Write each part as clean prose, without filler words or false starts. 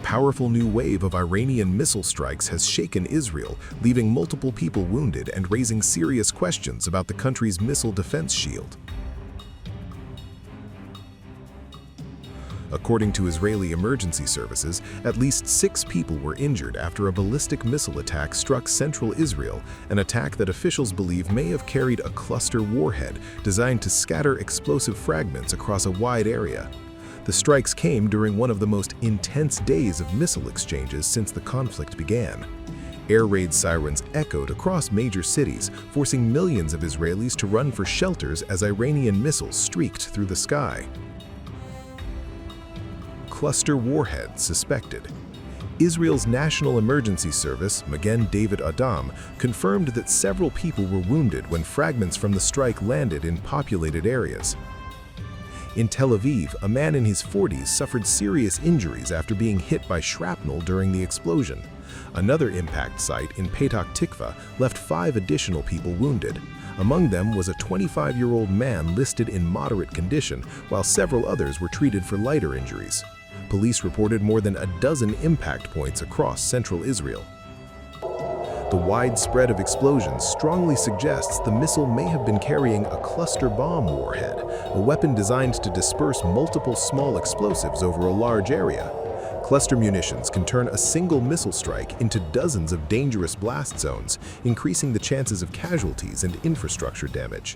powerful new wave of Iranian missile strikes has shaken Israel, leaving multiple people wounded and raising serious questions about the country's missile defense shield. According to Israeli emergency services, at least 6 people were injured after a ballistic missile attack struck central Israel, an attack that officials believe may have carried a cluster warhead designed to scatter explosive fragments across a wide area. The strikes came during one of the most intense days of missile exchanges since the conflict began. Air raid sirens echoed across major cities, forcing millions of Israelis to run for shelters as Iranian missiles streaked through the sky. Cluster warhead suspected. Israel's National Emergency Service, Magen David Adom, confirmed that several people were wounded when fragments from the strike landed in populated areas. In Tel Aviv, a man in his 40s suffered serious injuries after being hit by shrapnel during the explosion. Another impact site in Petah Tikva left 5 additional people wounded. Among them was a 25-year-old man listed in moderate condition, while several others were treated for lighter injuries. Police reported more than a dozen impact points across central Israel. The wide spread of explosions strongly suggests the missile may have been carrying a cluster bomb warhead, a weapon designed to disperse multiple small explosives over a large area. Cluster munitions can turn a single missile strike into dozens of dangerous blast zones, increasing the chances of casualties and infrastructure damage.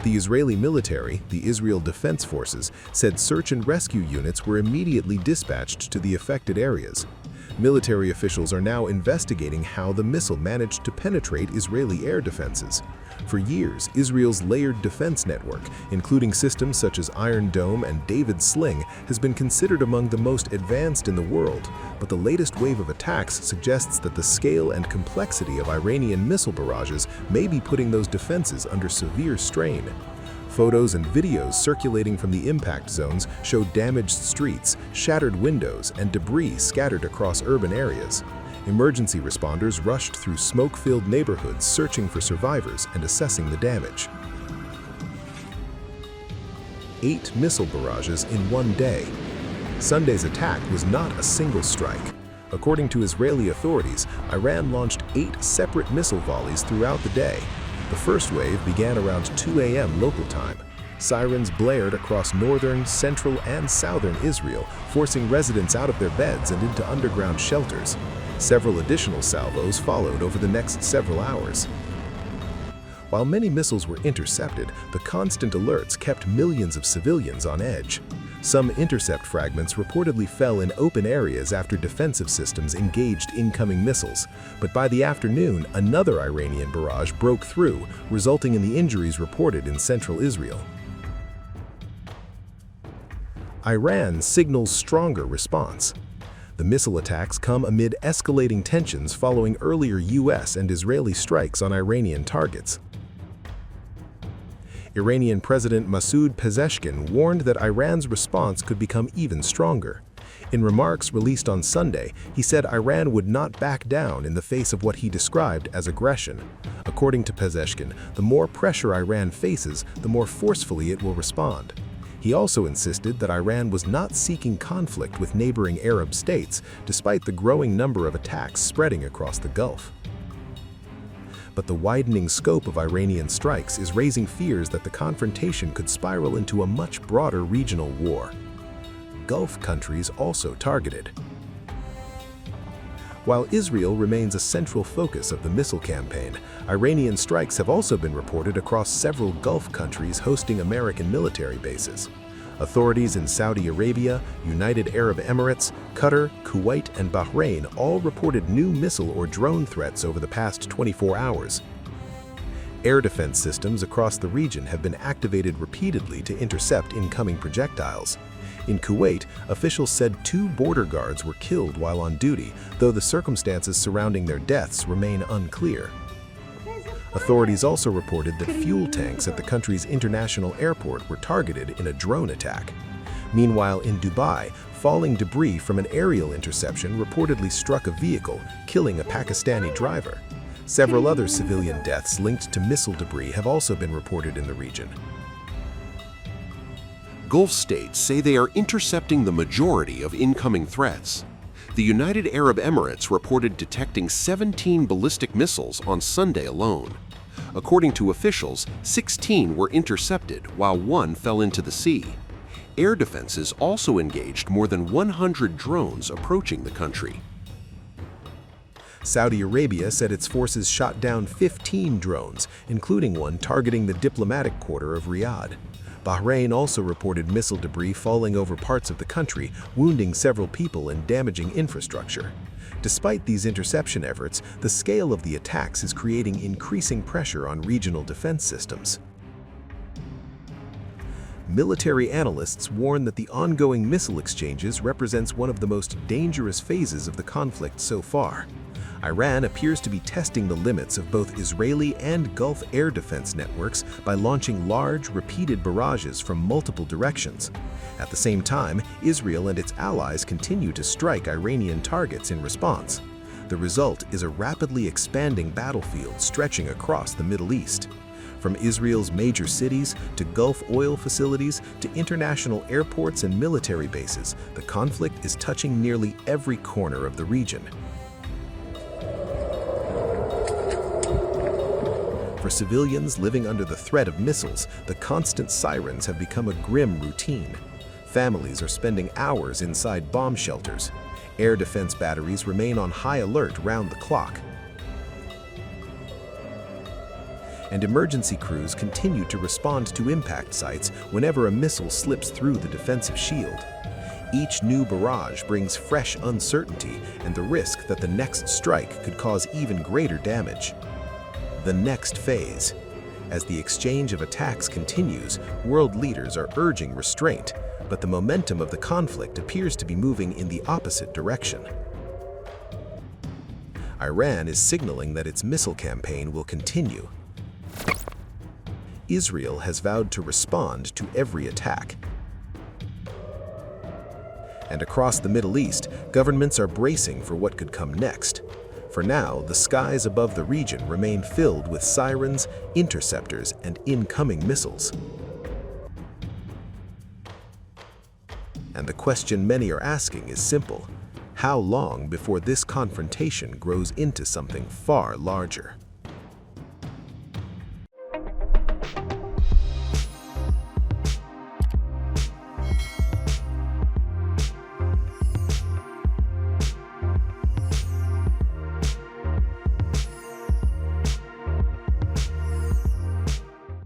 The Israeli military, the Israel Defense Forces, said search and rescue units were immediately dispatched to the affected areas. Military officials are now investigating how the missile managed to penetrate Israeli air defenses. For years, Israel's layered defense network, including systems such as Iron Dome and David's Sling, has been considered among the most advanced in the world, but the latest wave of attacks suggests that the scale and complexity of Iranian missile barrages may be putting those defenses under severe strain. Photos and videos circulating from the impact zones show damaged streets, shattered windows, and debris scattered across urban areas. Emergency responders rushed through smoke-filled neighborhoods searching for survivors and assessing the damage. 8 missile barrages in one day. Sunday's attack was not a single strike. According to Israeli authorities, Iran launched 8 separate missile volleys throughout the day. The first wave began around 2 a.m. local time. Sirens blared across northern, central, and southern Israel, forcing residents out of their beds and into underground shelters. Several additional salvos followed over the next several hours. While many missiles were intercepted, the constant alerts kept millions of civilians on edge. Some intercept fragments reportedly fell in open areas after defensive systems engaged incoming missiles, but by the afternoon, another Iranian barrage broke through, resulting in the injuries reported in central Israel. Iran signals stronger response. The missile attacks come amid escalating tensions following earlier U.S. and Israeli strikes on Iranian targets. Iranian President Masoud Pezeshkian warned that Iran's response could become even stronger. In remarks released on Sunday, he said Iran would not back down in the face of what he described as aggression. According to Pezeshkian, the more pressure Iran faces, the more forcefully it will respond. He also insisted that Iran was not seeking conflict with neighboring Arab states, despite the growing number of attacks spreading across the Gulf. But the widening scope of Iranian strikes is raising fears that the confrontation could spiral into a much broader regional war. Gulf countries also targeted. While Israel remains a central focus of the missile campaign, Iranian strikes have also been reported across several Gulf countries hosting American military bases. Authorities in Saudi Arabia, United Arab Emirates, Qatar, Kuwait, and Bahrain all reported new missile or drone threats over the past 24 hours. Air defense systems across the region have been activated repeatedly to intercept incoming projectiles. In Kuwait, officials said 2 border guards were killed while on duty, though the circumstances surrounding their deaths remain unclear. Authorities also reported that fuel tanks at the country's international airport were targeted in a drone attack. Meanwhile, in Dubai, falling debris from an aerial interception reportedly struck a vehicle, killing a Pakistani driver. Several other civilian deaths linked to missile debris have also been reported in the region. Gulf states say they are intercepting the majority of incoming threats. The United Arab Emirates reported detecting 17 ballistic missiles on Sunday alone. According to officials, 16 were intercepted while one fell into the sea. Air defenses also engaged more than 100 drones approaching the country. Saudi Arabia said its forces shot down 15 drones, including one targeting the diplomatic quarter of Riyadh. Bahrain also reported missile debris falling over parts of the country, wounding several people and damaging infrastructure. Despite these interception efforts, the scale of the attacks is creating increasing pressure on regional defense systems. Military analysts warn that the ongoing missile exchanges represents one of the most dangerous phases of the conflict so far. Iran appears to be testing the limits of both Israeli and Gulf air defense networks by launching large, repeated barrages from multiple directions. At the same time, Israel and its allies continue to strike Iranian targets in response. The result is a rapidly expanding battlefield stretching across the Middle East. From Israel's major cities to Gulf oil facilities to international airports and military bases, the conflict is touching nearly every corner of the region. For civilians living under the threat of missiles, the constant sirens have become a grim routine. Families are spending hours inside bomb shelters. Air defense batteries remain on high alert round the clock. And emergency crews continue to respond to impact sites whenever a missile slips through the defensive shield. Each new barrage brings fresh uncertainty and the risk that the next strike could cause even greater damage. The next phase. As the exchange of attacks continues, world leaders are urging restraint, but the momentum of the conflict appears to be moving in the opposite direction. Iran is signaling that its missile campaign will continue. Israel has vowed to respond to every attack. And across the Middle East, governments are bracing for what could come next. For now, the skies above the region remain filled with sirens, interceptors, and incoming missiles. And the question many are asking is simple: how long before this confrontation grows into something far larger?